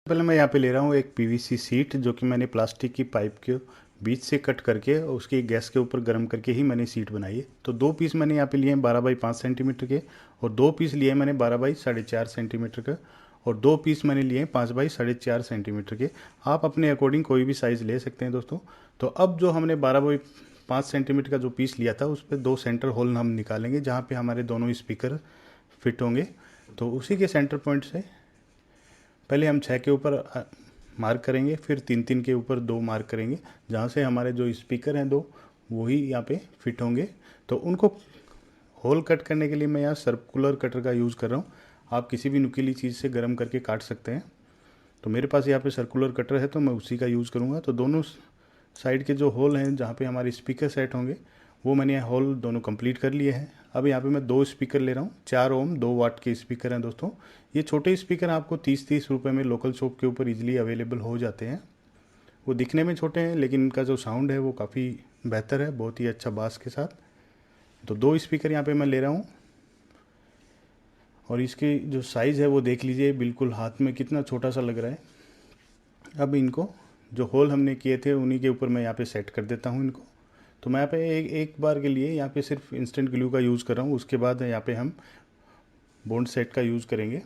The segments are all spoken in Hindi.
पहले मैं यहाँ पे ले रहा हूँ एक पीवीसी सीट, जो कि मैंने प्लास्टिक की पाइप के बीच से कट करके उसकी गैस के ऊपर गर्म करके ही मैंने सीट बनाई है। तो 2 पीस मैंने यहाँ पे लिए हैं 12 बाई 5 सेंटीमीटर के, और 2 पीस लिए हैं मैंने 12 बाई 4.5 सेंटीमीटर का, और 2 पीस मैंने लिए हैं 5 बाई 4.5 सेंटीमीटर के। आप अपने अकॉर्डिंग कोई भी साइज़ ले सकते हैं दोस्तों। तो अब जो हमने 12 बाई 5 सेंटीमीटर का जो पीस लिया था, उस पर 2 सेंटर होल हम निकालेंगे जहाँ पे हमारे दोनों स्पीकर फिट होंगे। तो उसी के सेंटर पॉइंट से पहले हम 6 के ऊपर मार्क करेंगे, फिर 3 के ऊपर 2 मार्क करेंगे, जहाँ से हमारे जो स्पीकर हैं 2 वही यहाँ पे फिट होंगे। तो उनको होल कट करने के लिए मैं यहाँ सर्कुलर कटर का यूज़ कर रहा हूँ। आप किसी भी नुकीली चीज़ से गर्म करके काट सकते हैं। तो मेरे पास यहाँ पे सर्कुलर कटर है, तो मैं उसी का यूज़ करूँगा। तो दोनों साइड के जो होल हैं जहाँ पे हमारे स्पीकर सेट होंगे, वो मैंने यहाँ होल दोनों कंप्लीट कर लिए हैं। अब यहाँ पे मैं 2 स्पीकर ले रहा हूँ, 4 ओम 2 वाट के स्पीकर हैं दोस्तों। ये छोटे स्पीकर आपको 30-30 रुपये में लोकल शॉप के ऊपर इजीली अवेलेबल हो जाते हैं। वो दिखने में छोटे हैं, लेकिन इनका जो साउंड है वो काफ़ी बेहतर है, बहुत ही अच्छा बास के साथ। तो 2 स्पीकर यहाँ पे मैं ले रहा हूँ, और इसकी जो साइज़ है वो देख लीजिए, बिल्कुल हाथ में कितना छोटा सा लग रहा है। अब इनको जो होल हमने किए थे उन्हीं के ऊपर मैं यहाँ पे सेट कर देता हूँ इनको। तो मैं यहाँ पे एक बार के लिए यहाँ पे सिर्फ इंस्टेंट ग्लू का यूज़ कर रहा हूँ। उसके बाद यहाँ पे हम बॉन्ड सेट का यूज़ करेंगे।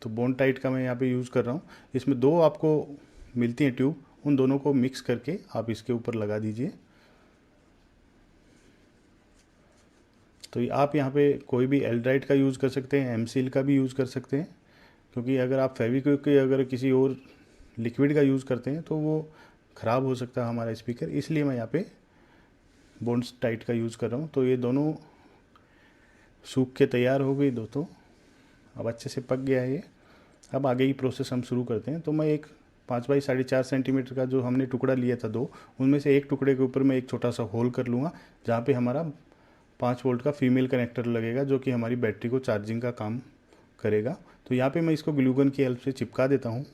तो बॉन्ड टाइट का मैं यहाँ पे यूज़ कर रहा हूँ। इसमें 2 आपको मिलती हैं ट्यूब, उन दोनों को मिक्स करके आप इसके ऊपर लगा दीजिए। तो आप यहाँ पे कोई भी एल्ड्राइट का यूज़ कर सकते हैं, एम सील का भी यूज़ कर सकते हैं, क्योंकि अगर आप फेविक्विक के अगर किसी और लिक्विड का यूज़ करते हैं तो वो ख़राब हो सकता है हमारा स्पीकर। इसलिए मैं यहाँ पे बॉन्ड टाइट का यूज़ कर रहा हूँ। तो ये दोनों सूख के तैयार हो गई दोस्तों, अब अच्छे से पक गया है ये। अब आगे की प्रोसेस हम शुरू करते हैं। तो मैं एक 5 बाई 4.5 सेंटीमीटर का जो हमने टुकड़ा लिया था 2, उनमें से एक टुकड़े के ऊपर मैं एक छोटा सा होल कर लूँगा, जहाँ पे हमारा 5 वोल्ट का फीमेल कनेक्टर लगेगा, जो कि हमारी बैटरी को चार्जिंग का काम करेगा। तो यहाँ पे मैं इसको ग्लूगन की हेल्प से चिपका देता हूँ।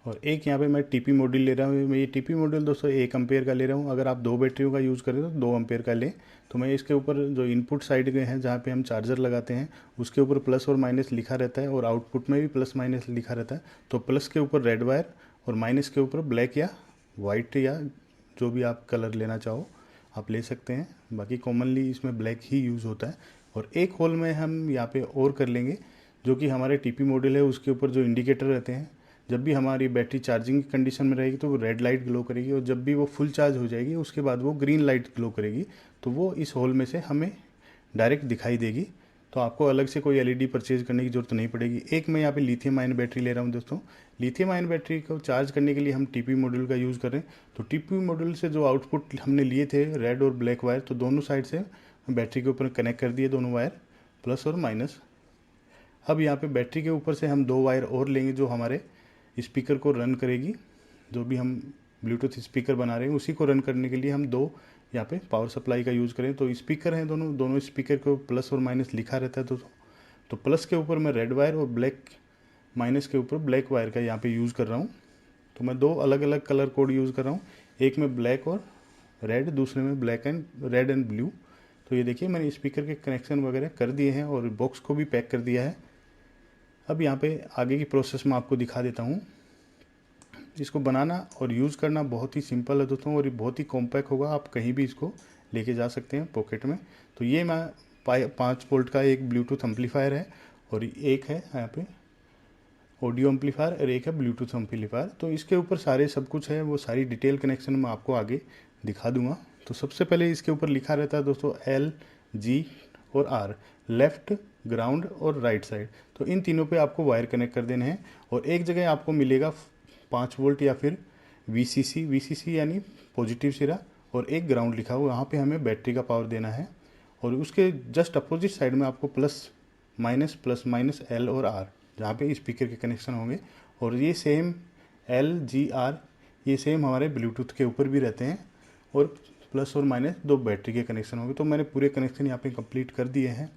और एक यहाँ पे मैं टीपी मॉड्यूल ले रहा हूँ। मैं ये टीपी मॉड्यूल दोस्तों 1 एम्पेयर का ले रहा हूँ। अगर आप 2 बैटरियों का यूज़ करें तो 2 एम्पेयर का लें। तो मैं इसके ऊपर जो इनपुट साइड के हैं जहाँ पे हम चार्जर लगाते हैं, उसके ऊपर प्लस और माइनस लिखा रहता है, और आउटपुट में भी प्लस माइनस लिखा रहता है। तो प्लस के ऊपर रेड वायर और माइनस के ऊपर ब्लैक या वाइट या जो भी आप कलर लेना चाहो आप ले सकते हैं। बाकी कॉमनली इसमें ब्लैक ही यूज़ होता है। और एक होल में हम यहाँ पे और कर लेंगे, जो कि हमारे टीपी मॉड्यूल है उसके ऊपर जो इंडिकेटर रहते हैं, जब भी हमारी बैटरी चार्जिंग की कंडीशन में रहेगी तो वो रेड लाइट ग्लो करेगी, और जब भी वो फुल चार्ज हो जाएगी उसके बाद वो ग्रीन लाइट ग्लो करेगी। तो वो इस होल में से हमें डायरेक्ट दिखाई देगी। तो आपको अलग से कोई एलईडी परचेज करने की ज़रूरत नहीं पड़ेगी। एक मैं यहाँ पे लिथियम आयन बैटरी ले रहा हूँ दोस्तों। लिथियम आयन बैटरी को चार्ज करने के लिए हम टीपी मॉड्यूल का यूज़ कर रहे हैं। तो टीपी मॉड्यूल से जो आउटपुट हमने लिए थे रेड और ब्लैक वायर, तो दोनों साइड से बैटरी के ऊपर कनेक्ट कर दिए दोनों वायर, प्लस और माइनस। अब यहाँ पे बैटरी के ऊपर से हम 2 वायर और लेंगे जो हमारे स्पीकर को रन करेगी। जो भी हम ब्लूटूथ स्पीकर बना रहे हैं उसी को रन करने के लिए हम 2 यहाँ पे पावर सप्लाई का यूज़ करें। तो स्पीकर हैं दोनों स्पीकर को प्लस और माइनस लिखा रहता है दोस्तों। तो प्लस के ऊपर मैं रेड वायर और माइनस के ऊपर ब्लैक वायर का यहाँ पे यूज़ कर रहा हूँ। तो मैं 2 अलग अलग कलर कोड यूज़ कर रहा हूँ, एक में ब्लैक और रेड, दूसरे में black and red and blue. तो ये देखिए मैंने स्पीकर के कनेक्शन वगैरह कर दिए हैं और बॉक्स को भी पैक कर दिया है। अब यहाँ पे आगे की प्रोसेस मैं आपको दिखा देता हूँ। इसको बनाना और यूज़ करना बहुत ही सिंपल है दोस्तों, और ये बहुत ही कॉम्पैक्ट होगा। आप कहीं भी इसको लेके जा सकते हैं पॉकेट में। तो ये मैं 5 वोल्ट का एक ब्लूटूथ एम्पलीफायर है, और एक है यहाँ पे ऑडियो एम्पलीफायर, और एक है ब्लूटूथ एम्पलीफायर। तो इसके ऊपर सारे सब कुछ है, वो सारी डिटेल कनेक्शन मैं आपको आगे दिखा दूंगा। तो सबसे पहले इसके ऊपर लिखा रहता है दोस्तों L, G और R, लेफ़्ट, ग्राउंड और राइट साइड। तो इन तीनों पे आपको वायर कनेक्ट कर देने हैं। और एक जगह आपको मिलेगा 5 वोल्ट या फिर VCC यानी पॉजिटिव सिरा, और एक ग्राउंड लिखा हुआ, वहाँ पे हमें बैटरी का पावर देना है। और उसके जस्ट अपोजिट साइड में आपको प्लस माइनस L और R, जहाँ पे स्पीकर के कनेक्शन होंगे। और ये सेम L, G, R ये सेम हमारे ब्लूटूथ के ऊपर भी रहते हैं, और प्लस और माइनस 2 बैटरी के कनेक्शन होंगे। तो मैंने पूरे कनेक्शन यहाँ पे कंप्लीट कर दिए हैं।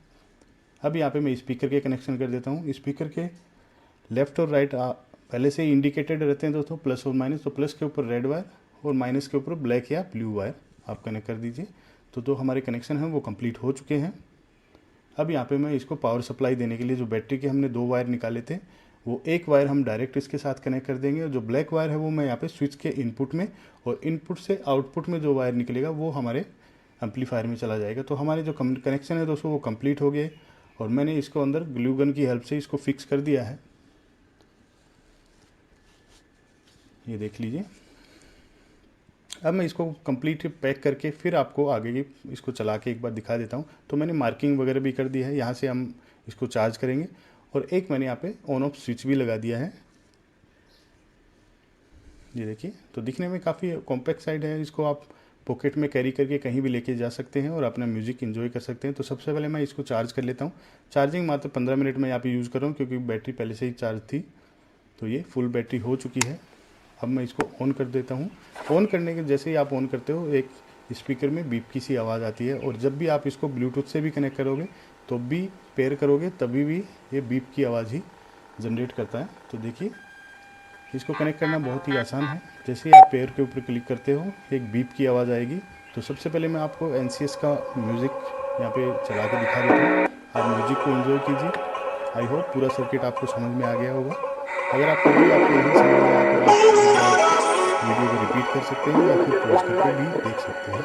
अब यहाँ पे मैं स्पीकर के कनेक्शन कर देता हूँ। स्पीकर के लेफ़्ट और राइट पहले से इंडिकेटेड रहते हैं दोस्तों, प्लस और माइनस। तो प्लस के ऊपर रेड वायर और माइनस के ऊपर ब्लैक या ब्लू वायर आप कनेक्ट कर दीजिए। तो जो हमारे कनेक्शन हैं वो कंप्लीट हो चुके हैं। अब यहाँ पे मैं इसको पावर सप्लाई देने के लिए जो बैटरी के हमने 2 वायर निकाले थे, वो एक वायर हम डायरेक्ट इसके साथ कनेक्ट कर देंगे। जो ब्लैक वायर है वो मैं यहाँ पे स्विच के इनपुट में, और इनपुट से आउटपुट में जो वायर निकलेगा वो हमारे एम्पलीफायर में चला जाएगा। तो हमारे जो कनेक्शन है दोस्तों वो कंप्लीट हो गए, और मैंने इसको अंदर ग्लू गन की हेल्प से इसको फिक्स कर दिया है। ये देख लीजिए। अब मैं इसको कंप्लीट पैक करके फिर आपको आगे की इसको चला के एक बार दिखा देता हूँ। तो मैंने मार्किंग वगैरह भी कर दी है, यहाँ से हम इसको चार्ज करेंगे। और एक मैंने यहाँ पे ऑन ऑफ स्विच भी लगा दिया है। ये देखिए, तो दिखने में काफ़ी कॉम्पैक्ट साइड है, इसको आप पॉकेट में कैरी करके कहीं भी लेके जा सकते हैं और अपना म्यूज़िक एंजॉय कर सकते हैं। तो सबसे पहले मैं इसको चार्ज कर लेता हूँ। चार्जिंग मात्र 15 मिनट में यहाँ पे यूज़ कर रहा हूँ, क्योंकि बैटरी पहले से ही चार्ज थी। तो ये फुल बैटरी हो चुकी है। अब मैं इसको ऑन कर देता हूँ। ऑन करने के जैसे ही आप ऑन करते हो, एक स्पीकर में बीप की सी आवाज़ आती है, और जब भी आप इसको ब्लूटूथ से भी कनेक्ट करोगे तो भी पेयर करोगे तभी भी ये बीप की आवाज़ ही जनरेट करता है। तो देखिए, इसको कनेक्ट करना बहुत ही आसान है। जैसे ही आप पेयर के ऊपर क्लिक करते हो, एक बीप की आवाज़ आएगी। तो सबसे पहले मैं आपको NCS का म्यूज़िक यहाँ पे चला के दिखा देता हूँ। आप म्यूज़िक को एंजॉय कीजिए। आई होप पूरा सर्किट आपको समझ में आ गया होगा। अगर आपको नहीं समझ में आया तो आप वीडियो को रिपीट कर सकते हैं या फिर पॉज करके भी देख सकते हैं।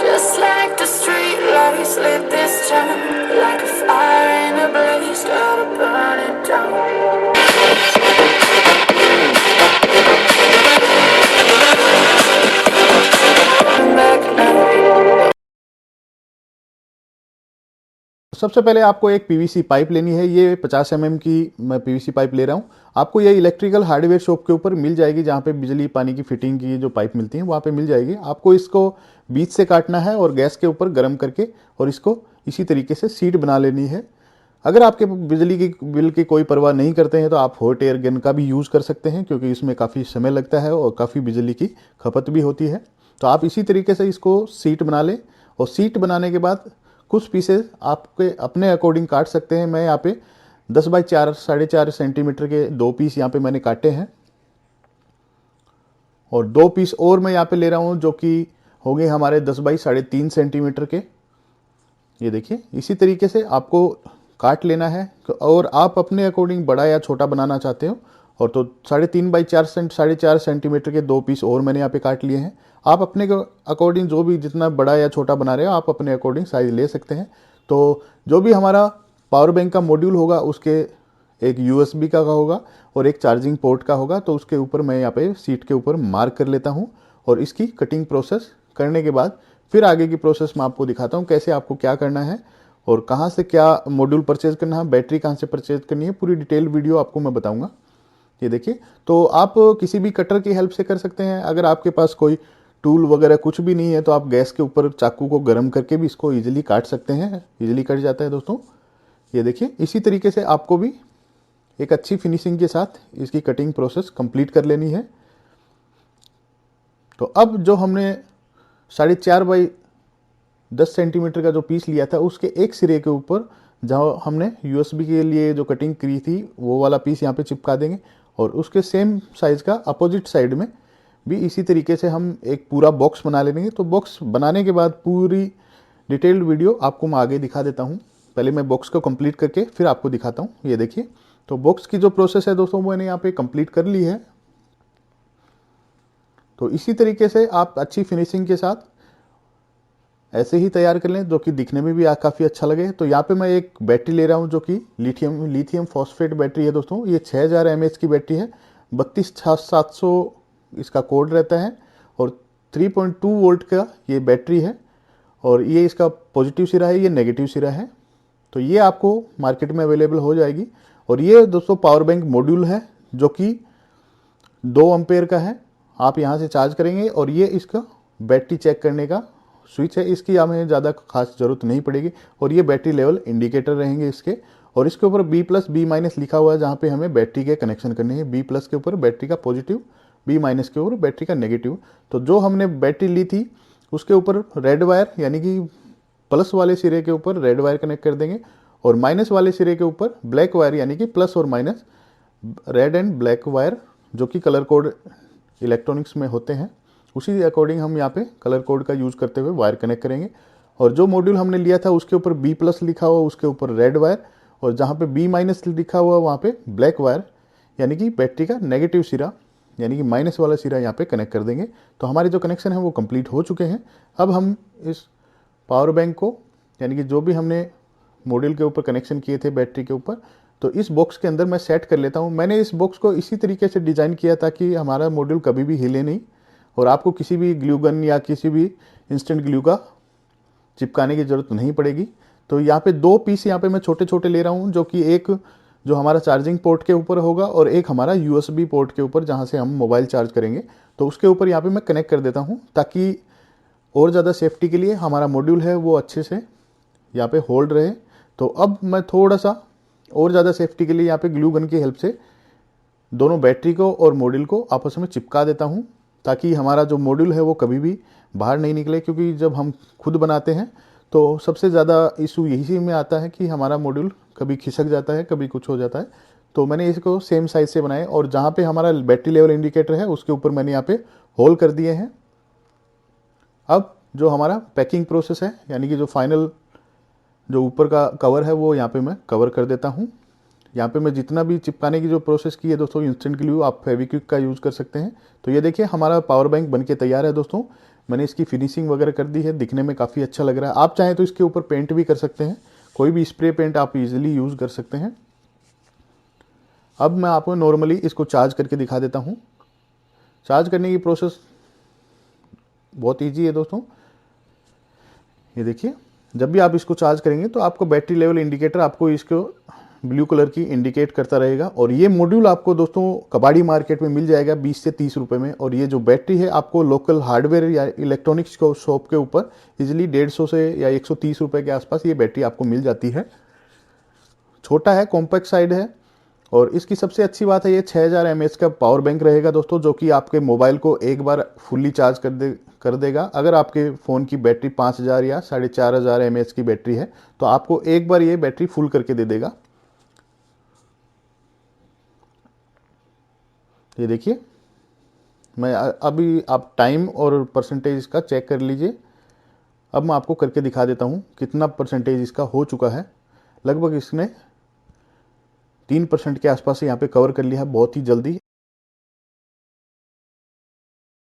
Just like the street lights lit this town, like a fire in a blaze, gotta burn it down. Back now. सबसे पहले आपको एक PVC पाइप लेनी है। ये 50 mm की मैं PVC पाइप ले रहा हूँ। आपको ये इलेक्ट्रिकल हार्डवेयर शॉप के ऊपर मिल जाएगी, जहाँ पे बिजली पानी की फिटिंग की जो पाइप मिलती है वहाँ पे मिल जाएगी। आपको इसको बीच से काटना है और गैस के ऊपर गर्म करके, और इसको इसी तरीके से सीट बना लेनी है। अगर आपके बिजली की बिल की कोई परवाह नहीं करते हैं तो आप हॉट एयर गन का भी यूज़ कर सकते हैं, क्योंकि इसमें काफ़ी समय लगता है और काफ़ी बिजली की खपत भी होती है। तो आप इसी तरीके से इसको सीट बना लें, और सीट बनाने के बाद कुछ पीसेस आपके अपने अकॉर्डिंग काट सकते हैं। मैं यहाँ पे 10 बाई 4 4.5 सेंटीमीटर के 2 पीस यहाँ पे मैंने काटे हैं, और 2 पीस और मैं यहाँ पे ले रहा हूँ जो कि हो गए हमारे 10 बाई 3.5 सेंटीमीटर के। ये देखिए, इसी तरीके से आपको काट लेना है। और आप अपने अकॉर्डिंग बड़ा या छोटा बनाना चाहते हो, और तो 3.5 बाई 4.5 सेंटीमीटर के 2 पीस और मैंने यहाँ पे काट लिए हैं। आप अपने अकॉर्डिंग जो भी जितना बड़ा या छोटा बना रहे हो, आप अपने अकॉर्डिंग साइज ले सकते हैं। तो जो भी हमारा पावर बैंक का मॉड्यूल होगा, उसके एक USB का होगा और एक चार्जिंग पोर्ट का होगा। तो उसके ऊपर मैं यहाँ पे सीट के ऊपर मार्क कर लेता हूँ, और इसकी कटिंग प्रोसेस करने के बाद फिर आगे की प्रोसेस मैं आपको दिखाता हूँ कैसे आपको क्या करना है और कहाँ से क्या मॉड्यूल परचेज करना है, बैटरी कहाँ से परचेज करनी है, पूरी डिटेल वीडियो आपको मैं बताऊँगा। ये देखिए, तो आप किसी भी कटर की हेल्प से कर सकते हैं। अगर आपके पास कोई टूल वगैरह कुछ भी नहीं है तो आप गैस के ऊपर चाकू को गर्म करके भी इसको इजीली काट सकते हैं, इजीली कट जाता है दोस्तों। ये देखिए, इसी तरीके से आपको भी एक अच्छी फिनिशिंग के साथ इसकी कटिंग प्रोसेस कंप्लीट कर लेनी है। तो अब जो हमने 4.5 बाई 10 सेंटीमीटर का जो पीस लिया था, उसके एक सिरे के ऊपर जहाँ हमने USB के लिए जो कटिंग की थी वो वाला पीस यहाँ पे चिपका देंगे, और उसके सेम साइज़ का अपोजिट साइड में भी इसी तरीके से हम एक पूरा बॉक्स बना लेंगे। तो बॉक्स बनाने के बाद पूरी डिटेल्ड वीडियो आपको मैं आगे दिखा देता हूँ। पहले मैं बॉक्स को कंप्लीट करके फिर आपको दिखाता हूँ। ये देखिए, तो बॉक्स की जो प्रोसेस है दोस्तों मैंने यहाँ पे कंप्लीट कर ली है। तो इसी तरीके से आप अच्छी फिनिशिंग के साथ ऐसे ही तैयार कर लें, जो कि दिखने में भी काफ़ी अच्छा लगे। तो यहाँ पे मैं एक बैटरी ले रहा हूँ जो कि लिथियम फॉस्फेट बैटरी है दोस्तों। ये 6000 mAh की बैटरी है, 32,700 इसका कोड रहता है, और 3.2 वोल्ट का ये बैटरी है, और ये इसका पॉजिटिव सिरा है, ये नेगेटिव सिरा है। तो ये आपको मार्केट में अवेलेबल हो जाएगी। और ये दोस्तों पावर बैंक मॉड्यूल है जो कि 2 एम्पेयर का है। आप यहाँ से चार्ज करेंगे, और ये इसका बैटरी चेक करने का स्विच है, इसकी हमें ज़्यादा खास ज़रूरत नहीं पड़ेगी। और ये बैटरी लेवल इंडिकेटर रहेंगे इसके, और इसके ऊपर B+ B- लिखा हुआ है, जहाँ पे हमें बैटरी के कनेक्शन करने हैं। B+ के ऊपर बैटरी का पॉजिटिव, B- के ऊपर बैटरी का नेगेटिव। तो जो हमने बैटरी ली थी उसके ऊपर रेड वायर यानी कि प्लस वाले सिरे के ऊपर रेड वायर कनेक्ट कर देंगे, और माइनस वाले सिरे के ऊपर ब्लैक वायर यानी कि प्लस और minus red and black wire, जो कि कलर कोड इलेक्ट्रॉनिक्स में होते हैं, उसी अकॉर्डिंग हम यहाँ पे कलर कोड का यूज़ करते हुए वायर कनेक्ट करेंगे। और जो मॉड्यूल हमने लिया था उसके ऊपर B+ लिखा हुआ, उसके ऊपर रेड वायर, और जहाँ पे B- लिखा हुआ वहाँ पे ब्लैक वायर यानी कि बैटरी का नेगेटिव सिरा यानी कि माइनस वाला सिरा यहाँ पे कनेक्ट कर देंगे। तो हमारे जो कनेक्शन है वो कंप्लीट हो चुके हैं। अब हम इस पावर बैंक को यानी कि जो भी हमने मॉड्यूल के ऊपर कनेक्शन किए थे बैटरी के ऊपर, तो इस बॉक्स के अंदर मैं सेट कर लेता हूँ। मैंने इस बॉक्स को इसी तरीके से डिज़ाइन किया ताकि हमारा मॉड्यूल कभी भी हिले नहीं, और आपको किसी भी ग्लू गन या किसी भी इंस्टेंट ग्लू का चिपकाने की ज़रूरत नहीं पड़ेगी। तो यहाँ पे 2 पीस यहाँ पे मैं छोटे छोटे ले रहा हूँ, जो कि एक जो हमारा चार्जिंग पोर्ट के ऊपर होगा और एक हमारा USB पोर्ट के ऊपर, जहाँ से हम मोबाइल चार्ज करेंगे। तो उसके ऊपर यहाँ पे मैं कनेक्ट कर देता हूँ, ताकि और ज़्यादा सेफ्टी के लिए हमारा मॉड्यूल है वो अच्छे से यहाँ पे होल्ड रहे। तो अब मैं थोड़ा सा और ज़्यादा सेफ्टी के लिए यहाँ पे ग्लू गन की हेल्प से दोनों बैटरी को और मॉड्यूल को आपस में चिपका देता हूँ, ताकि हमारा जो मॉड्यूल है वो कभी भी बाहर नहीं निकले। क्योंकि जब हम खुद बनाते हैं तो सबसे ज़्यादा इशू यही में आता है कि हमारा मॉड्यूल कभी खिसक जाता है, कभी कुछ हो जाता है। तो मैंने इसको सेम साइज से बनाए, और जहाँ पे हमारा बैटरी लेवल इंडिकेटर है उसके ऊपर मैंने यहाँ पे होल कर दिए हैं। अब जो हमारा पैकिंग प्रोसेस है यानी कि जो फाइनल जो ऊपर का कवर है वो यहाँ पे मैं कवर कर देता हूँ। यहाँ पे मैं जितना भी चिपकाने की जो प्रोसेस की है दोस्तों, इंस्टेंट ग्लू आप फेविक्विक का यूज़ कर सकते हैं। तो ये देखिए हमारा पावर बैंक बन के तैयार है दोस्तों। मैंने इसकी फिनिशिंग वगैरह कर दी है, दिखने में काफ़ी अच्छा लग रहा है। आप चाहें तो इसके ऊपर पेंट भी कर सकते हैं, कोई भी स्प्रे पेंट आप इजीली यूज़ कर सकते हैं। अब मैं आपको नॉर्मली इसको चार्ज करके दिखा देता हूँ। चार्ज करने की प्रोसेस बहुत ईजी है दोस्तों। ये देखिए, जब भी आप इसको चार्ज करेंगे तो आपको बैटरी लेवल इंडिकेटर आपको इसको ब्लू कलर की इंडिकेट करता रहेगा। और ये मॉड्यूल आपको दोस्तों कबाड़ी मार्केट में मिल जाएगा 20 से 30 रुपए में। और ये जो बैटरी है आपको लोकल हार्डवेयर या इलेक्ट्रॉनिक्स को शॉप के ऊपर इजीली 150 से या 130 रुपए के आसपास ये बैटरी आपको मिल जाती है। छोटा है, कॉम्पैक्ट साइड है, और इसकी सबसे अच्छी बात है ये 6000 mAh का पावर बैंक रहेगा दोस्तों, जो कि आपके मोबाइल को एक बार फुल्ली चार्ज कर देगा। अगर आपके फ़ोन की बैटरी 5000 या 4500 mAh की बैटरी है तो आपको एक बार ये बैटरी फुल करके दे देगा। ये देखिए, मैं अभी आप टाइम और परसेंटेज इसका चेक कर लीजिए। अब मैं आपको करके दिखा देता हूँ कितना परसेंटेज इसका हो चुका है। लगभग इसने 3% के आसपास यहाँ पे कवर कर लिया है बहुत ही जल्दी।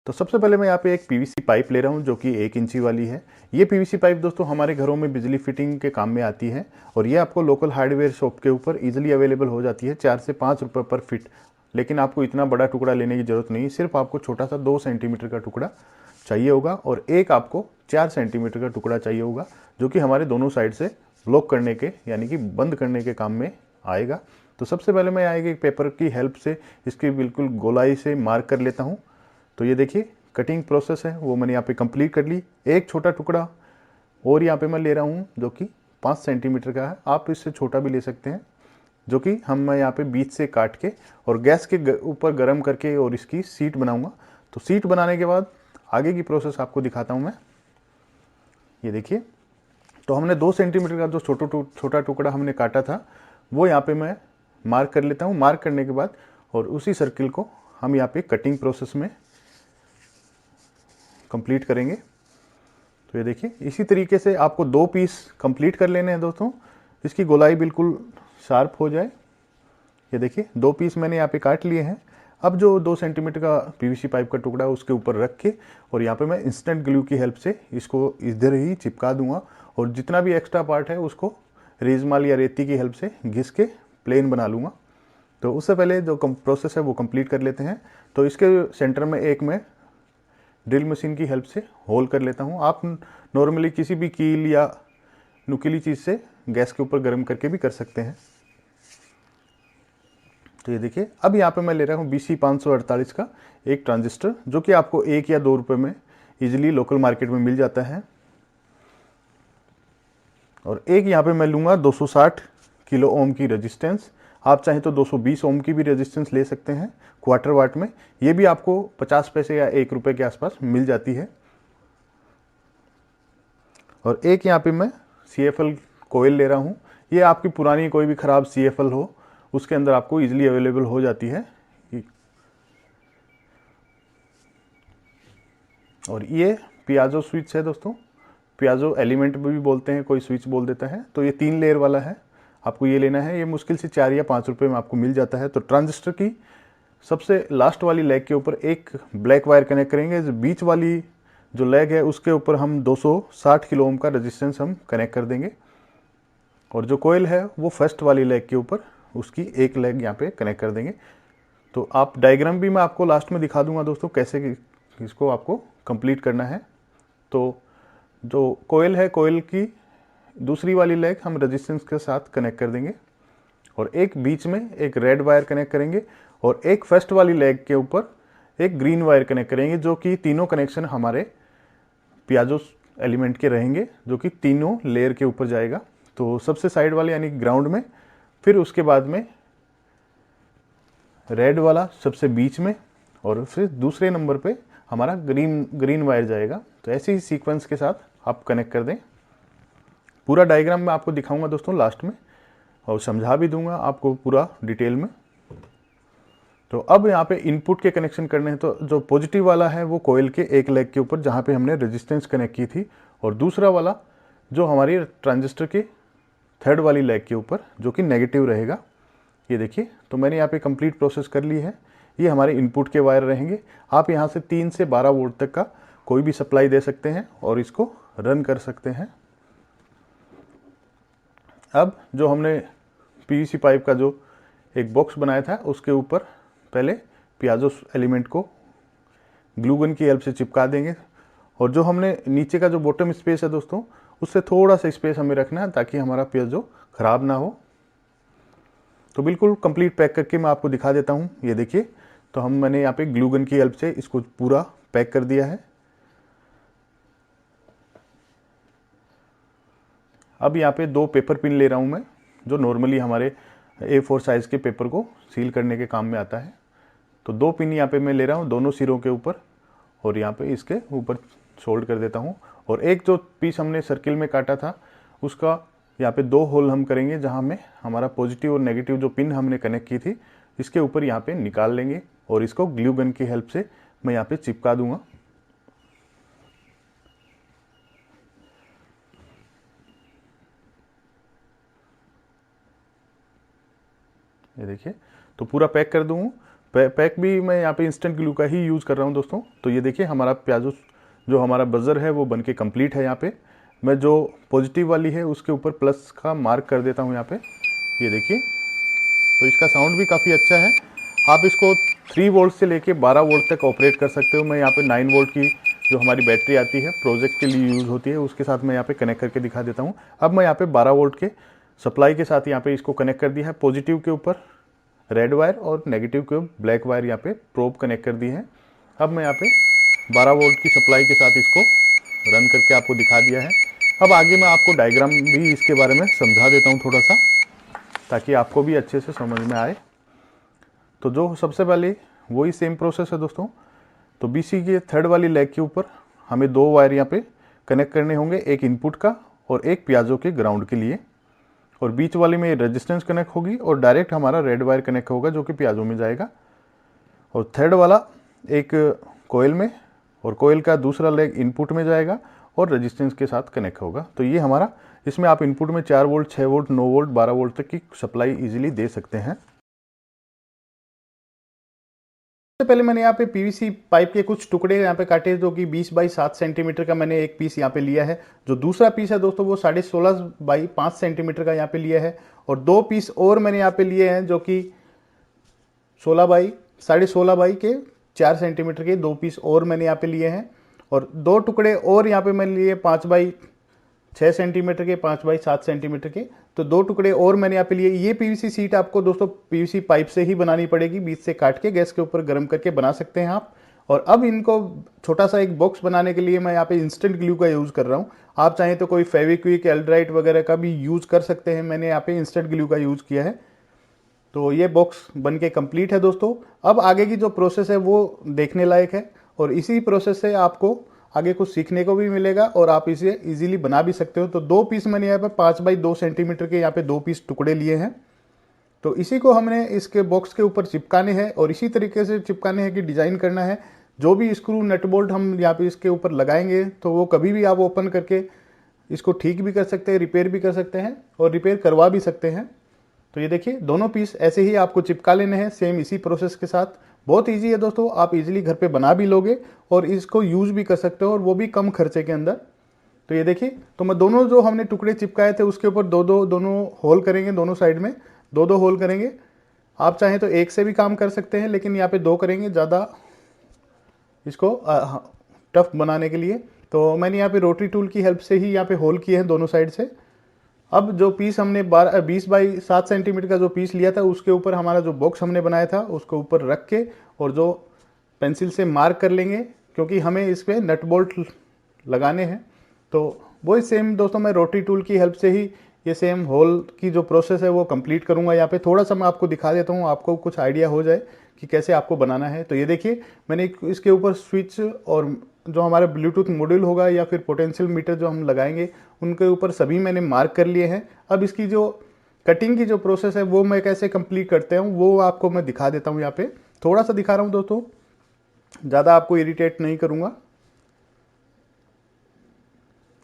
तो सबसे पहले मैं यहाँ पे एक PVC पाइप ले रहा हूँ, जो कि 1 इंची वाली है। ये PVC पाइप दोस्तों हमारे घरों में बिजली फिटिंग के काम में आती है, और ये आपको लोकल हार्डवेयर शॉप के ऊपर इजीली अवेलेबल हो जाती है 4 से 5 रुपये पर फिट। लेकिन आपको इतना बड़ा टुकड़ा लेने की ज़रूरत नहीं, सिर्फ आपको छोटा सा 2 सेंटीमीटर का टुकड़ा चाहिए होगा, और एक आपको 4 सेंटीमीटर का टुकड़ा चाहिए होगा, जो कि हमारे दोनों साइड से ब्लॉक करने के यानी कि बंद करने के काम में आएगा। तो सबसे पहले मैं आएगी पेपर की हेल्प से इसकी बिल्कुल गोलाई से मार्क कर लेता हूँ। तो ये देखिए कटिंग प्रोसेस है वो मैंने यहाँ पे कंप्लीट कर ली। एक छोटा टुकड़ा और यहाँ पे मैं ले रहा हूँ जो कि 5 सेंटीमीटर का है, आप इससे छोटा भी ले सकते हैं, जो कि मैं यहाँ पे बीच से काट के और गैस के ऊपर गर्म करके और इसकी सीट बनाऊंगा। तो सीट बनाने के बाद आगे की प्रोसेस आपको दिखाता हूँ मैं। ये देखिए, तो हमने 2 सेंटीमीटर का जो छोटा टुकड़ा हमने काटा था वो यहाँ पे मैं मार्क कर लेता हूँ। मार्क करने के बाद और उसी सर्किल को हम यहाँ पे कटिंग प्रोसेस में कंप्लीट करेंगे। तो ये देखिए, इसी तरीके से आपको 2 पीस कंप्लीट कर लेने हैं दोस्तों, इसकी गोलाई बिल्कुल शार्प हो जाए। ये देखिए 2 पीस मैंने यहाँ पे काट लिए हैं। अब जो 2 सेंटीमीटर का PVC पाइप का टुकड़ा है उसके ऊपर रख के और यहाँ पे मैं इंस्टेंट ग्लू की हेल्प से इसको इधर ही चिपका दूंगा, और जितना भी एक्स्ट्रा पार्ट है उसको रेजमाल या रेती की हेल्प से घिस के प्लेन बना लूँगा। तो उससे पहले जो प्रोसेस है वो कंप्लीट कर लेते हैं। तो इसके सेंटर में एक मैं ड्रिल मशीन की हेल्प से होल कर लेता हूँ। आप नॉर्मली किसी भी कील या नुकीली चीज़ से गैस के ऊपर गर्म करके भी कर सकते हैं। तो ये देखिए, अब यहाँ पे मैं ले रहा हूँ BC 548 का एक ट्रांजिस्टर, जो कि आपको 1 या 2 रुपये में इजीली लोकल मार्केट में मिल जाता है। और एक यहाँ पे मैं लूँगा 260 किलो ओम की रेजिस्टेंस। आप चाहें तो 220 ओम की भी रेजिस्टेंस ले सकते हैं क्वार्टर वाट में। ये भी आपको 50 पैसे या 1 रुपये के आसपास मिल जाती है। और एक यहाँ पे मैं CFL कोयल ले रहा हूँ। ये आपकी पुरानी कोई भी ख़राब CFL हो उसके अंदर आपको इजीली अवेलेबल हो जाती है। और ये पियाजो स्विच है दोस्तों, पियाजो एलिमेंट भी बोलते हैं, कोई स्विच बोल देता है। तो ये 3 लेयर वाला है, आपको ये लेना है। ये मुश्किल से 4 या 5 रुपये में आपको मिल जाता है। तो ट्रांजिस्टर की सबसे लास्ट वाली लेग के ऊपर एक ब्लैक वायर कनेक्ट करेंगे। जो बीच वाली जो लेग है उसके ऊपर हम 260 किलो ओम का रेजिस्टेंस हम कनेक्ट कर देंगे। और जो कोयल है वो फर्स्ट वाली लेग के ऊपर उसकी एक लेग यहाँ पे कनेक्ट कर देंगे। तो आप डायग्राम भी मैं आपको लास्ट में दिखा दूंगा दोस्तों कैसे इसको आपको कंप्लीट करना है। तो जो कोयल है, कोयल की दूसरी वाली लेग हम रेजिस्टेंस के साथ कनेक्ट कर देंगे और एक बीच में एक रेड वायर कनेक्ट करेंगे और एक फर्स्ट वाली लेग के ऊपर एक ग्रीन वायर कनेक्ट करेंगे, जो कि तीनों कनेक्शन हमारे पियाजो एलिमेंट के रहेंगे, जो कि तीनों लेयर के ऊपर जाएगा। तो सबसे साइड वाले यानी ग्राउंड में, फिर उसके बाद में रेड वाला सबसे बीच में, और फिर दूसरे नंबर पे हमारा ग्रीन वायर जाएगा। तो ऐसे ही सीक्वेंस के साथ आप कनेक्ट कर दें। पूरा डायग्राम मैं आपको दिखाऊंगा दोस्तों लास्ट में और समझा भी दूंगा आपको पूरा डिटेल में। तो अब यहाँ पे इनपुट के कनेक्शन करने हैं। तो जो पॉजिटिव वाला है वो कोयल के एक लेग के ऊपर जहाँ पे हमने रेजिस्टेंस कनेक्ट की थी, और दूसरा वाला जो हमारी ट्रांजिस्टर के थर्ड वाली लेग के ऊपर जो कि नेगेटिव रहेगा। ये देखिए, तो मैंने यहाँ पे कंप्लीट प्रोसेस कर ली है। ये हमारे इनपुट के वायर रहेंगे। आप यहाँ से 3 से 12 वोल्ट तक का कोई भी सप्लाई दे सकते हैं और इसको रन कर सकते हैं। अब जो हमने PVC पाइप का जो एक बॉक्स बनाया था उसके ऊपर पहले पियाजो एलिमेंट को ग्लू गन की हेल्प से चिपका देंगे। और जो हमने नीचे का जो बॉटम स्पेस है दोस्तों, उससे थोड़ा सा स्पेस हमें रखना है ताकि हमारा पियाजो ख़राब ना हो। तो बिल्कुल कंप्लीट पैक करके मैं आपको दिखा देता हूँ। ये देखिए, तो मैंने यहाँ पे ग्लू गन की हेल्प से इसको पूरा पैक कर दिया है। अब यहाँ पे 2 पेपर पिन ले रहा हूँ मैं, जो नॉर्मली हमारे A4 साइज़ के पेपर को सील करने के काम में आता है। तो 2 पिन यहाँ पे मैं ले रहा हूँ दोनों सिरों के ऊपर, और यहाँ पे इसके ऊपर सोल्ड कर देता हूँ। और एक जो पीस हमने सर्किल में काटा था उसका यहाँ पे 2 होल हम करेंगे, जहाँ में हमारा पॉजिटिव और नेगेटिव जो पिन हमने कनेक्ट की थी इसके ऊपर यहाँ पे निकाल लेंगे और इसको ग्लू गन की हेल्प से मैं यहाँ पे चिपका दूंगा। ये देखिए, तो पूरा पैक कर दूँ। पैक भी मैं यहाँ पे इंस्टेंट ग्लू का ही यूज़ कर रहा हूँ दोस्तों। तो ये देखिए, हमारा पियाजो जो हमारा बजर है वो बनके कंप्लीट है। यहाँ पे मैं जो पॉजिटिव वाली है उसके ऊपर प्लस का मार्क कर देता हूँ यहाँ पे। ये देखिए, तो इसका साउंड भी काफ़ी अच्छा है। आप इसको 3 वोल्ट से लेके 12 वोल्ट तक ऑपरेट कर सकते हो। मैं यहाँ पे 9 वोल्ट की जो हमारी बैटरी आती है प्रोजेक्ट के लिए यूज़ होती है उसके साथ मैं यहाँ पे कनेक्ट करके दिखा देता हूँ। अब मैं यहाँ पे 12 वोल्ट के सप्लाई के साथ यहाँ पे इसको कनेक्ट कर दिया है। पॉजिटिव के ऊपर रेड वायर और नेगेटिव के ब्लैक वायर यहाँ पे प्रोब कनेक्ट कर दी है। अब मैं यहाँ पे 12 वोल्ट की सप्लाई के साथ इसको रन करके आपको दिखा दिया है। अब आगे मैं आपको डायग्राम भी इसके बारे में समझा देता हूँ थोड़ा सा, ताकि आपको भी अच्छे से समझ में आए। तो जो सबसे पहले वही सेम प्रोसेस है दोस्तों। तो BC के थर्ड वाली लेग के ऊपर हमें 2 वायर यहाँ पे कनेक्ट करने होंगे, एक इनपुट का और एक पियाजो के ग्राउंड के लिए। और बीच वाली में रेजिस्टेंस कनेक्ट होगी और डायरेक्ट हमारा रेड वायर कनेक्ट होगा जो कि पियाजो में जाएगा। और थर्ड वाला एक कोयल में, और कोयल का दूसरा लेग इनपुट में जाएगा और रेजिस्टेंस के साथ कनेक्ट होगा। तो ये हमारा, इसमें आप इनपुट में 4 वोल्ट, 6 वोल्ट, 9 वोल्ट, 12 वोल्ट तक की सप्लाई इजीली दे सकते हैं। सबसे पहले मैंने यहाँ पे PVC पाइप के कुछ टुकड़े यहाँ पे काटे, जो कि 20 बाई 7 सेंटीमीटर का मैंने एक पीस यहाँ पे लिया है। जो दूसरा पीस है दोस्तों वो 16.5 बाई 5 सेंटीमीटर का यहाँ पे लिया है। और 2 पीस और मैंने यहाँ पे लिए हैं जो कि 16.5 बाई के 4 सेंटीमीटर के 2 पीस और मैंने यहाँ पे लिए हैं। और 2 टुकड़े और यहाँ पे मैंने लिए 5 बाई 6 सेंटीमीटर के, 5 बाई 7 सेंटीमीटर के। तो 2 टुकड़े और मैंने यहाँ पे लिए। ये PVC सीट आपको दोस्तों PVC पाइप से ही बनानी पड़ेगी, बीच से काट के गैस के ऊपर गर्म करके बना सकते हैं आप। और अब इनको छोटा सा एक बॉक्स बनाने के लिए मैं यहाँ पे इंस्टेंट ग्लू का यूज़ कर रहा हूँ। आप चाहें तो कोई फेविक्विक, एल्ड्राइट वगैरह का भी यूज़ कर सकते हैं। मैंने यहाँ पे इंस्टेंट ग्लू का यूज़ किया है। तो ये बॉक्स बन के कंप्लीट है दोस्तों। अब आगे की जो प्रोसेस है वो देखने लायक है, और इसी प्रोसेस से आपको आगे कुछ सीखने को भी मिलेगा और आप इसे इजीली बना भी सकते हो। तो 2 पीस मैंने यहाँ पे 5 बाई 2 सेंटीमीटर के यहाँ पे 2 पीस टुकड़े लिए हैं। तो इसी को हमने इसके बॉक्स के ऊपर चिपकाने हैं, और इसी तरीके से चिपकाने हैं कि डिज़ाइन करना है। जो भी स्क्रू नट बोल्ट हम यहाँ पे इसके ऊपर लगाएंगे तो वो कभी भी आप ओपन करके इसको ठीक भी कर सकते हैं, रिपेयर भी कर सकते हैं और रिपेयर करवा भी सकते हैं। तो ये देखिए दोनों पीस ऐसे ही आपको चिपका लेने हैं, सेम इसी प्रोसेस के साथ। बहुत इजी है दोस्तों, आप इजीली घर पे बना भी लोगे और इसको यूज़ भी कर सकते हो, और वो भी कम खर्चे के अंदर। तो ये देखिए, तो मैं दोनों जो हमने टुकड़े चिपकाए थे उसके ऊपर दोनों होल करेंगे, दोनों साइड में 2 होल करेंगे। आप चाहें तो एक से भी काम कर सकते हैं, लेकिन यहाँ पे 2 करेंगे ज़्यादा इसको टफ बनाने के लिए। तो मैंने यहाँ पे रोटरी टूल की हेल्प से ही यहाँ पे होल किए हैं दोनों साइड से। अब जो पीस हमने 20 बाई 7 सेंटीमीटर का जो पीस लिया था उसके ऊपर हमारा जो बॉक्स हमने बनाया था उसको ऊपर रख के, और जो पेंसिल से मार्क कर लेंगे, क्योंकि हमें इस पर नट बोल्ट लगाने हैं। तो वही सेम दोस्तों मैं रोटरी टूल की हेल्प से ही ये सेम होल की जो प्रोसेस है वो कंप्लीट करूँगा। यहाँ पे थोड़ा सा मैं आपको दिखा देता हूँ, आपको कुछ आइडिया हो जाए कि कैसे आपको बनाना है। तो ये देखिए, मैंने इसके ऊपर स्विच और जो हमारा ब्लूटूथ मॉड्यूल होगा या फिर पोटेंशियल मीटर जो हम लगाएंगे उनके ऊपर सभी मैंने मार्क कर लिए हैं। अब इसकी जो कटिंग की जो प्रोसेस है वो मैं कैसे कंप्लीट करते हूँ वो आपको मैं दिखा देता हूँ। यहाँ पे थोड़ा सा दिखा रहा हूँ दोस्तों, ज़्यादा आपको इरिटेट नहीं करूँगा।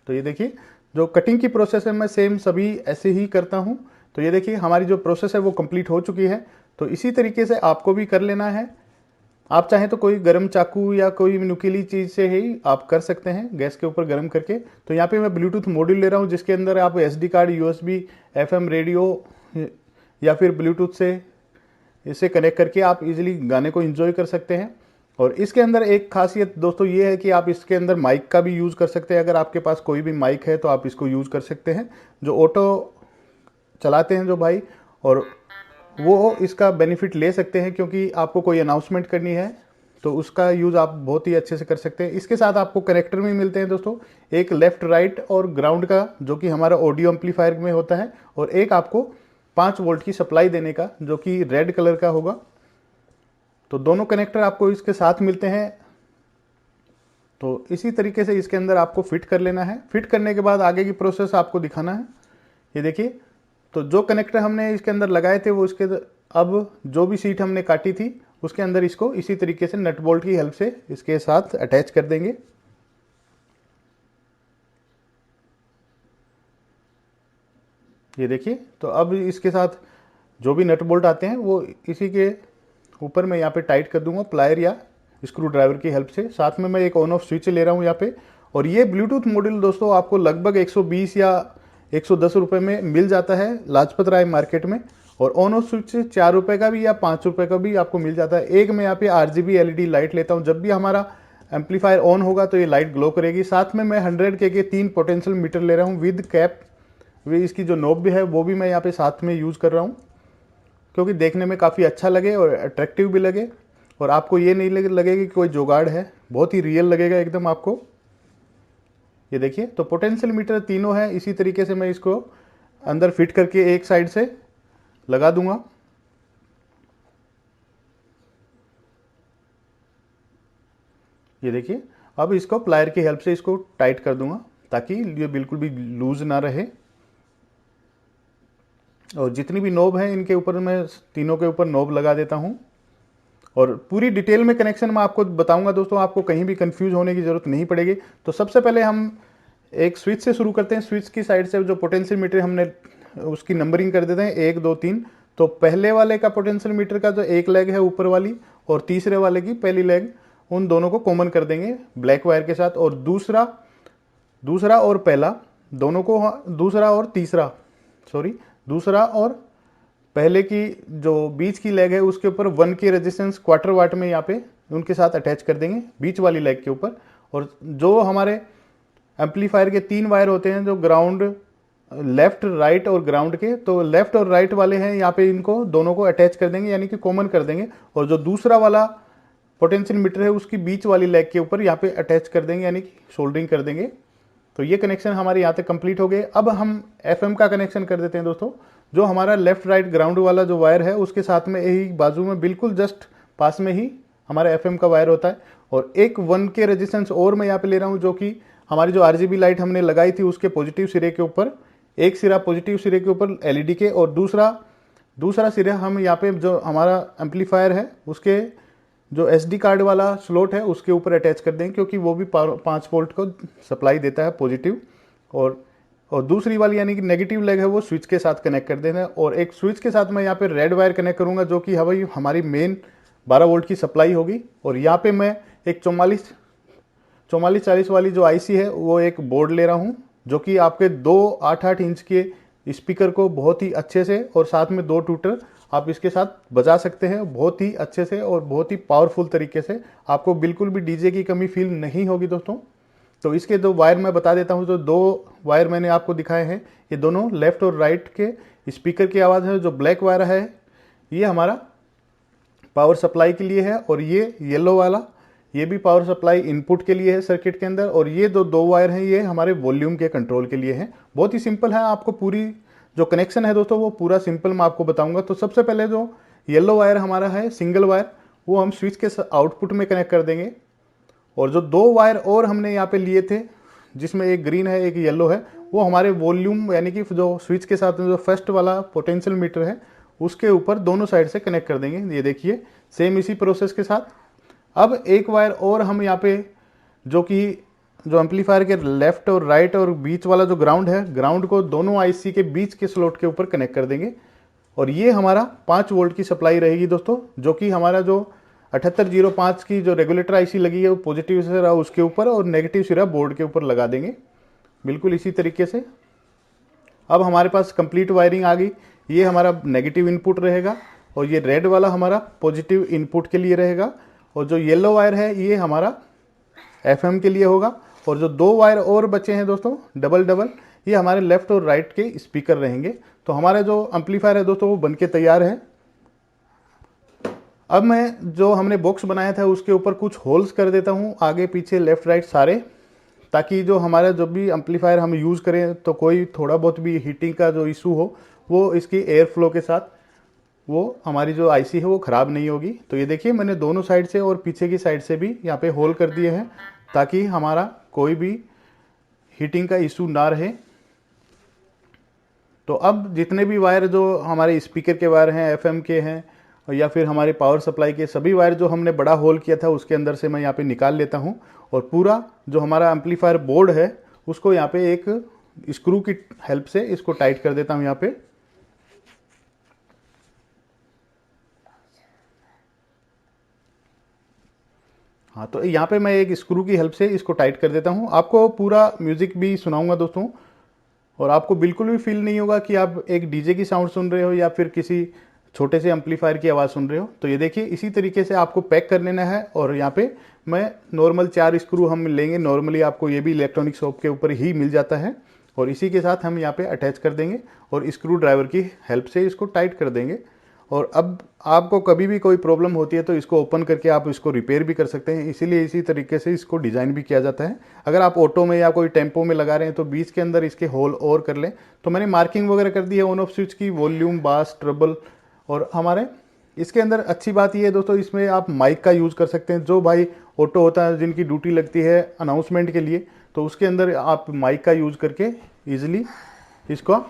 तो ये देखिए, जो कटिंग की प्रोसेस है मैं सेम सभी ऐसे ही करता हूँ। तो ये देखिए, हमारी जो प्रोसेस है वो कंप्लीट हो चुकी है। तो इसी तरीके से आपको भी कर लेना है। आप चाहें तो कोई गर्म चाकू या कोई नुकीली चीज़ से ही आप कर सकते हैं, गैस के ऊपर गर्म करके। तो यहाँ पे मैं ब्लूटूथ मॉड्यूल ले रहा हूँ जिसके अंदर आप SD card, USB, FM radio या फिर ब्लूटूथ से इसे कनेक्ट करके आप इजीली गाने को एंजॉय कर सकते हैं। और इसके अंदर एक खासियत दोस्तों ये है कि आप इसके अंदर माइक का भी यूज़ कर सकते हैं। अगर आपके पास कोई भी माइक है तो आप इसको यूज़ कर सकते हैं। जो ऑटो चलाते हैं जो भाई, और वो इसका बेनिफिट ले सकते हैं, क्योंकि आपको कोई अनाउंसमेंट करनी है तो उसका यूज़ आप बहुत ही अच्छे से कर सकते हैं। इसके साथ आपको कनेक्टर भी मिलते हैं दोस्तों, एक लेफ्ट राइट और ग्राउंड का जो कि हमारा ऑडियो एम्पलीफायर में होता है, और एक आपको 5 वोल्ट की सप्लाई देने का जो कि रेड कलर का होगा। तो दोनों कनेक्टर आपको इसके साथ मिलते हैं। तो इसी तरीके से इसके अंदर आपको फिट कर लेना है। फिट करने के बाद आगे की प्रोसेस आपको दिखाना है। ये देखिए, तो जो कनेक्टर हमने इसके अंदर लगाए थे वो इसके अब जो भी सीट हमने काटी थी उसके अंदर इसको इसी तरीके से नट बोल्ट की हेल्प से इसके साथ अटैच कर देंगे। ये देखिए, तो अब इसके साथ जो भी नट बोल्ट आते हैं वो इसी के ऊपर मैं यहाँ पे टाइट कर दूंगा प्लायर या स्क्रू ड्राइवर की हेल्प से। साथ में मैं एक ऑन ऑफ स्विच ले रहा हूँ यहाँ पे। और ये ब्लूटूथ मॉड्यूल दोस्तों आपको लगभग 120 या 110 रुपये में मिल जाता है लाजपत राय मार्केट में। और ऑन ऑफ स्विच 4 रुपये का भी या 5 रुपये का भी आपको मिल जाता है। एक मैं यहाँ पे RGB LED लाइट लेता हूँ, जब भी हमारा एम्पलीफायर ऑन होगा तो ये लाइट ग्लो करेगी। साथ में मैं 100K के 3 पोटेंशियल मीटर ले रहा हूँ विद कैप। इसकी जो नॉब भी है वो भी मैं यहाँ पे साथ में यूज़ कर रहा हूँ, क्योंकि देखने में काफ़ी अच्छा लगे और अट्रैक्टिव भी लगे, और आपको ये नहीं लगेगा कि कोई जुगाड़ है, बहुत ही रियल लगेगा एकदम आपको। ये देखिए, तो पोटेंशियल मीटर तीनों है। इसी तरीके से मैं इसको अंदर फिट करके एक साइड से लगा दूंगा। ये देखिए, अब इसको प्लायर की हेल्प से इसको टाइट कर दूंगा ताकि ये बिल्कुल भी लूज ना रहे। और जितनी भी नोब है इनके ऊपर मैं तीनों के ऊपर नोब लगा देता हूँ, और पूरी डिटेल में कनेक्शन मैं आपको बताऊंगा दोस्तों, आपको कहीं भी कंफ्यूज होने की ज़रूरत नहीं पड़ेगी। तो सबसे पहले हम एक स्विच से शुरू करते हैं। स्विच की साइड से जो पोटेंशियल मीटर हमने उसकी नंबरिंग कर देते हैं 1 2 3। तो पहले वाले का पोटेंशियल मीटर का जो एक लेग है ऊपर वाली और तीसरे वाले की पहली लेग, उन दोनों को कॉमन कर देंगे ब्लैक वायर के साथ। और दूसरा और पहला दोनों को, दूसरा और पहले की जो बीच की लेग है उसके ऊपर 1 की रेजिस्टेंस क्वार्टर वाट में यहाँ पे उनके साथ अटैच कर देंगे बीच वाली लेग के ऊपर। और जो हमारे एम्पलीफायर के 3 वायर होते हैं, जो ग्राउंड, लेफ्ट, राइट और ग्राउंड के, तो लेफ्ट और राइट वाले हैं यहाँ पे, इनको दोनों को अटैच कर देंगे यानी कि कॉमन कर देंगे। और जो दूसरा वाला पोटेंशियल मीटर है उसकी बीच वाली लेग के ऊपर यहाँ पे अटैच कर देंगे यानी कि सोल्डरिंग कर देंगे। तो ये कनेक्शन हमारे यहाँ तक कंप्लीट हो गए। अब हम FM का कनेक्शन कर देते हैं दोस्तों। जो हमारा लेफ्ट राइट ग्राउंड वाला जो वायर है उसके साथ में यही बाजू में बिल्कुल जस्ट पास में ही हमारा FM का वायर होता है। और एक 1K रेजिस्टेंस और मैं यहाँ पे ले रहा हूँ, जो कि हमारी जो RGB लाइट हमने लगाई थी उसके पॉजिटिव सिरे के ऊपर, एक सिरा पॉजिटिव सिरे के ऊपर LED के, और दूसरा सिरा हम यहाँ पे जो हमारा एम्पलीफायर है उसके जो SD कार्ड वाला स्लॉट है उसके ऊपर अटैच कर देंगे, क्योंकि वो भी 5 वोल्ट को सप्लाई देता है पॉजिटिव। और दूसरी वाली यानी कि नेगेटिव लेग है वो स्विच के साथ कनेक्ट कर देना है। और एक स्विच के साथ मैं यहाँ पे रेड वायर कनेक्ट करूँगा, जो कि हमारी मेन 12 वोल्ट की सप्लाई होगी। और यहाँ पे मैं एक 4440 वाली जो IC है वो एक बोर्ड ले रहा हूँ, जो कि आपके 2 8-8 इंच के स्पीकर को बहुत ही अच्छे से और साथ में 2 ट्यूटर आप इसके साथ बजा सकते हैं बहुत ही अच्छे से और बहुत ही पावरफुल तरीके से। आपको बिल्कुल भी डीजे की कमी फील नहीं होगी दोस्तों। तो इसके 2 वायर मैं बता देता हूँ। जो 2 वायर मैंने आपको दिखाए हैं ये दोनों लेफ्ट और राइट के स्पीकर की आवाज़ है। जो ब्लैक वायर है ये हमारा पावर सप्लाई के लिए है, और ये येलो वाला ये भी पावर सप्लाई इनपुट के लिए है सर्किट के अंदर। और ये 2 वायर हैं ये हमारे वॉल्यूम के कंट्रोल के लिए हैं। बहुत ही सिंपल है। आपको पूरी जो कनेक्शन है दोस्तों वो पूरा सिंपल मैं आपको बताऊंगा। तो सबसे पहले जो येलो वायर हमारा है सिंगल वायर, वो हम स्विच के आउटपुट में कनेक्ट कर देंगे। और जो 2 वायर और हमने यहाँ पे लिए थे, जिसमें एक ग्रीन है एक येलो है, वो हमारे वॉल्यूम यानी कि जो स्विच के साथ में जो फर्स्ट वाला पोटेंशियल मीटर है उसके ऊपर दोनों साइड से कनेक्ट कर देंगे। ये देखिए सेम इसी प्रोसेस के साथ। अब एक वायर और हम यहाँ पे जो एम्पलीफायर के लेफ्ट और राइट और बीच वाला जो ग्राउंड है, ग्राउंड को दोनों IC के बीच के स्लॉट के ऊपर कनेक्ट कर देंगे। और ये हमारा 5 वोल्ट की सप्लाई रहेगी दोस्तों, जो कि हमारा जो 7805 की जो रेगुलेटर IC लगी है वो पॉजिटिव सिरा उसके ऊपर और नेगेटिव सिरा बोर्ड के ऊपर लगा देंगे बिल्कुल इसी तरीके से। अब हमारे पास कंप्लीट वायरिंग आ गई। ये हमारा नेगेटिव इनपुट रहेगा और ये रेड वाला हमारा पॉजिटिव इनपुट के लिए रहेगा। और जो येलो वायर है ये हमारा FM के लिए होगा। और जो 2 वायर और बचे हैं दोस्तों डबल ये हमारे लेफ्ट और राइट के स्पीकर रहेंगे। तो हमारा जो एम्पलीफायर है दोस्तों वो बनके तैयार है। अब मैं जो हमने बॉक्स बनाया था उसके ऊपर कुछ होल्स कर देता हूँ आगे पीछे लेफ्ट राइट सारे, ताकि जो हमारा जब भी एम्पलीफायर हम यूज़ करें तो कोई थोड़ा बहुत भी हीटिंग का जो इशू हो वो इसकी एयर फ्लो के साथ वो हमारी जो IC है वो ख़राब नहीं होगी। तो ये देखिए मैंने दोनों साइड से और पीछे की साइड से भी यहाँ पे होल कर दिए हैं, ताकि हमारा कोई भी हीटिंग का इशू ना रहे। तो अब जितने भी वायर जो हमारे स्पीकर के वायर हैं, FM के हैं, या फिर हमारे पावर सप्लाई के सभी वायर जो हमने बड़ा होल किया था उसके अंदर से मैं यहाँ पे निकाल लेता हूँ। और पूरा जो हमारा एम्पलीफायर बोर्ड है उसको यहाँ पे एक स्क्रू की हेल्प से इसको टाइट कर देता हूँ यहाँ पे। हाँ, तो यहाँ पे मैं एक स्क्रू की हेल्प से इसको टाइट कर देता हूँ। आपको पूरा म्यूज़िक भी सुनाऊंगा दोस्तों, और आपको बिल्कुल भी फील नहीं होगा कि आप एक डीजे की साउंड सुन रहे हो या फिर किसी छोटे से एम्पलीफायर की आवाज़ सुन रहे हो। तो ये देखिए इसी तरीके से आपको पैक कर लेना है। और यहाँ पे मैं नॉर्मल 4 स्क्रू हम लेंगे, नॉर्मली आपको ये भी इलेक्ट्रॉनिक शॉप के ऊपर ही मिल जाता है। और इसी के साथ हम यहाँ पे अटैच कर देंगे और स्क्रू ड्राइवर की हेल्प से इसको टाइट कर देंगे। और अब आपको कभी भी कोई प्रॉब्लम होती है तो इसको ओपन करके आप इसको रिपेयर भी कर सकते हैं, इसीलिए इसी तरीके से इसको डिज़ाइन भी किया जाता है। अगर आप ऑटो में या कोई टेम्पो में लगा रहे हैं तो बीच के अंदर इसके होल और कर लें। तो मैंने मार्किंग वगैरह कर दी है ऑन ऑफ स्विच की, वॉल्यूम, बास, ट्रबल। और हमारे इसके अंदर अच्छी बात ये है दोस्तों, इसमें आप माइक का यूज़ कर सकते हैं। जो भाई ऑटो होता है जिनकी ड्यूटी लगती है अनाउंसमेंट के लिए, तो उसके अंदर आप माइक का यूज़ करके ईजिली इसको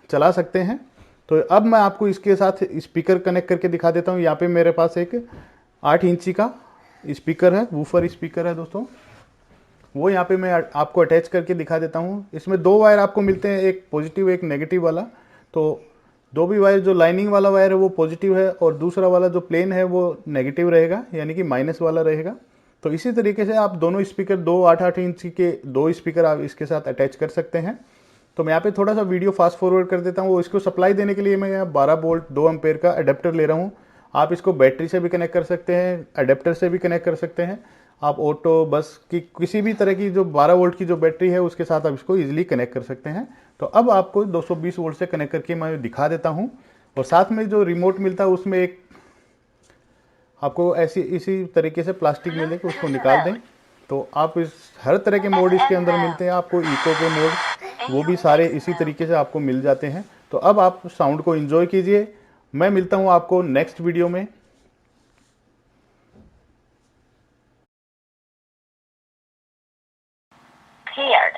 चला सकते हैं। तो अब मैं आपको इसके साथ स्पीकर कनेक्ट करके दिखा देता हूँ। यहाँ पे मेरे पास एक 8 इंची का स्पीकर है, वूफर स्पीकर है दोस्तों, वो यहाँ पे मैं आपको अटैच करके दिखा देता हूँ। इसमें 2 वायर आपको मिलते हैं, एक पॉजिटिव एक नेगेटिव वाला। तो 2 भी वायर, जो लाइनिंग वाला वायर है वो पॉजिटिव है और दूसरा वाला जो प्लेन है वो नेगेटिव रहेगा, यानी कि माइनस वाला रहेगा। तो इसी तरीके से आप दोनों स्पीकर 2 8-8 इंच के 2 स्पीकर आप इसके साथ अटैच कर सकते हैं। तो मैं यहाँ पे थोड़ा सा वीडियो फास्ट फॉरवर्ड कर देता हूँ। इसको सप्लाई देने के लिए मैं यहाँ 12 वोल्ट 2 एम्पेयर का अडेप्टर ले रहा हूँ। आप इसको बैटरी से भी कनेक्ट कर सकते हैं, अडेप्टर से भी कनेक्ट कर सकते हैं। आप ऑटो, बस की किसी भी तरह की जो 12 वोल्ट की जो बैटरी है उसके साथ आप इसको ईजिली कनेक्ट कर सकते हैं। तो अब आपको 220 वोल्ट से कनेक्ट करके मैं दिखा देता हूँ। और साथ में जो रिमोट मिलता है उसमें एक आपको ऐसी इसी तरीके से प्लास्टिक मिलेगी, उसको निकाल दें तो आप इस हर तरह के मोड इसके अंदर मिलते हैं आपको। इको के मोड वो भी सारे इसी तरीके से आपको मिल जाते हैं। तो अब आप साउंड को एंजॉय कीजिए। मैं मिलता हूं आपको नेक्स्ट वीडियो में। Cleared.